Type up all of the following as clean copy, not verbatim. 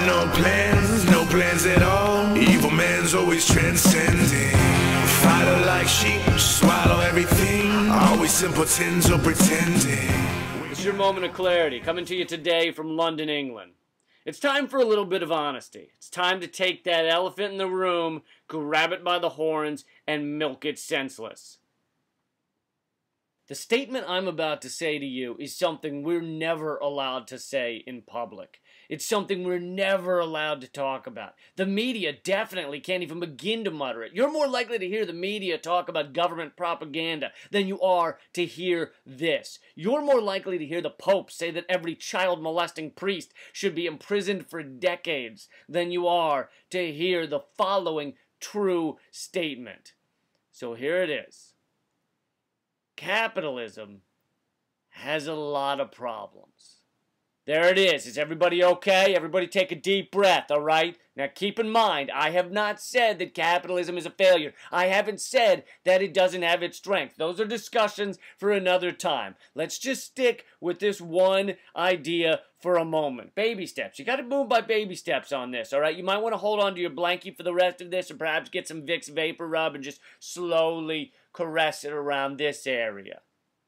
no plans at all. Evil man's always transcending. Fighter like sheep, swallow everything. Always simpletons or pretending. It's your moment of clarity, coming to you today from London, England. It's time for a little bit of honesty. It's time to take that elephant in the room, grab it by the horns, and milk it senseless. The statement I'm about to say to you is something we're never allowed to say in public. It's something we're never allowed to talk about. The media definitely can't even begin to mutter it. You're more likely to hear the media talk about government propaganda than you are to hear this. You're more likely to hear the Pope say that every child-molesting priest should be imprisoned for decades than you are to hear the following true statement. So here it is. Capitalism has a lot of problems. There it is. Is everybody okay? Everybody take a deep breath, all right? Now keep in mind, I have not said that capitalism is a failure. I haven't said that it doesn't have its strength. Those are discussions for another time. Let's just stick with this one idea for a moment. Baby steps. You got to move by baby steps on this, all right? You might want to hold on to your blankie for the rest of this or perhaps get some Vicks Vapor Rub and just slowly caress it around this area.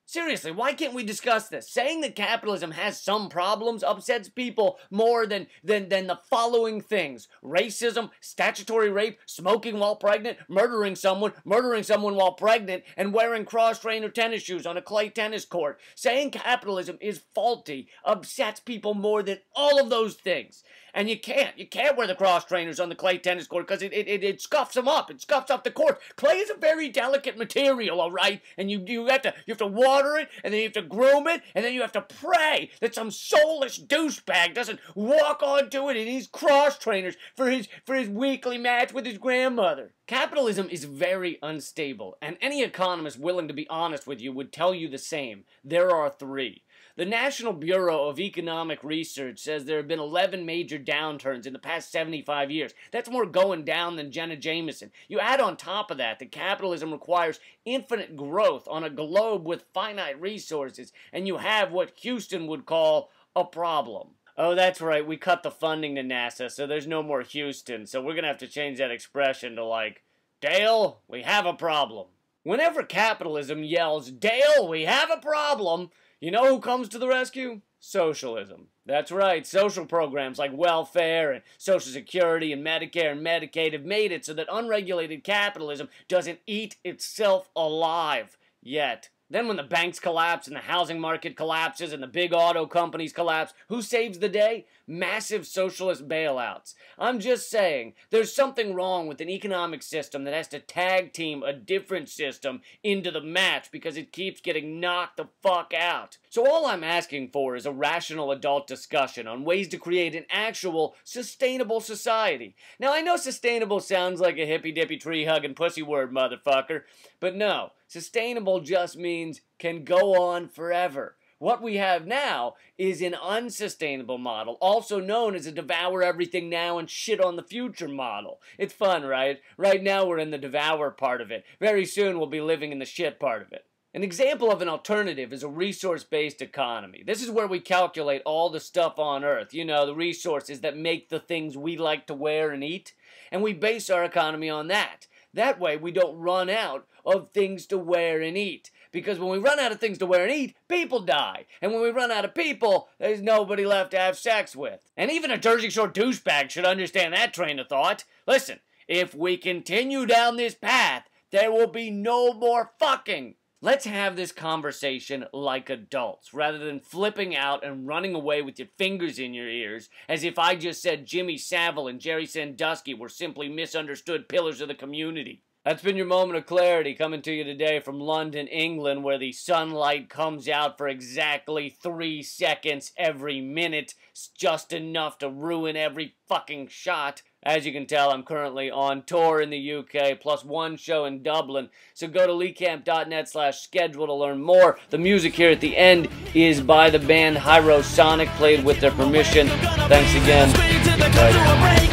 Seriously, why can't we discuss this? Saying that capitalism has some problems upsets people more than the following things. Racism, statutory rape, smoking while pregnant, murdering someone while pregnant, and wearing cross-trainer tennis shoes on a clay tennis court. Saying capitalism is faulty upsets people more than all of those things. And you can't wear the cross trainers on the clay tennis court because it scuffs them up. It scuffs up the court. Clay is a very delicate material, all right? And you have to water it, and then you have to groom it, and then you have to pray that some soulless douchebag doesn't walk onto it in his cross trainers for his weekly match with his grandmother. Capitalism is very unstable, and any economist willing to be honest with you would tell you the same. There are three. The National Bureau of Economic Research says there have been 11 major downturns in the past 75 years. That's more going down than Jenna Jameson. You add on top of that capitalism requires infinite growth on a globe with finite resources, and you have what Houston would call a problem. Oh, that's right, we cut the funding to NASA, so there's no more Houston, so we're gonna have to change that expression to like, Dale, we have a problem. Whenever capitalism yells, Dale, we have a problem, you know who comes to the rescue? Socialism. That's right, social programs like welfare and Social Security and Medicare and Medicaid have made it so that unregulated capitalism doesn't eat itself alive yet. Then when the banks collapse and the housing market collapses and the big auto companies collapse, who saves the day? Massive socialist bailouts. I'm just saying, there's something wrong with an economic system that has to tag team a different system into the match because it keeps getting knocked the fuck out. So all I'm asking for is a rational adult discussion on ways to create an actual sustainable society. Now I know sustainable sounds like a hippy-dippy tree-hugging pussy word, motherfucker, but no. Sustainable just means can go on forever. What we have now is an unsustainable model, also known as a devour everything now and shit on the future model. It's fun, right? Right now we're in the devour part of it. Very soon we'll be living in the shit part of it. An example of an alternative is a resource-based economy. This is where we calculate all the stuff on Earth, you know, the resources that make the things we like to wear and eat, and we base our economy on that. That way we don't run out of things to wear and eat. Because when we run out of things to wear and eat, people die. And when we run out of people, there's nobody left to have sex with. And even a Jersey Shore douchebag should understand that train of thought. Listen, if we continue down this path, there will be no more fucking. Let's have this conversation like adults, rather than flipping out and running away with your fingers in your ears, as if I just said Jimmy Savile and Jerry Sandusky were simply misunderstood pillars of the community. That's been your moment of clarity, coming to you today from London, England, where the sunlight comes out for exactly 3 seconds every minute. It's just enough to ruin every fucking shot. As you can tell, I'm currently on tour in the UK, plus one show in Dublin. So go to leecamp.net/schedule to learn more. The music here at the end is by the band Hyrosonic, played with their permission. Thanks again. Bye.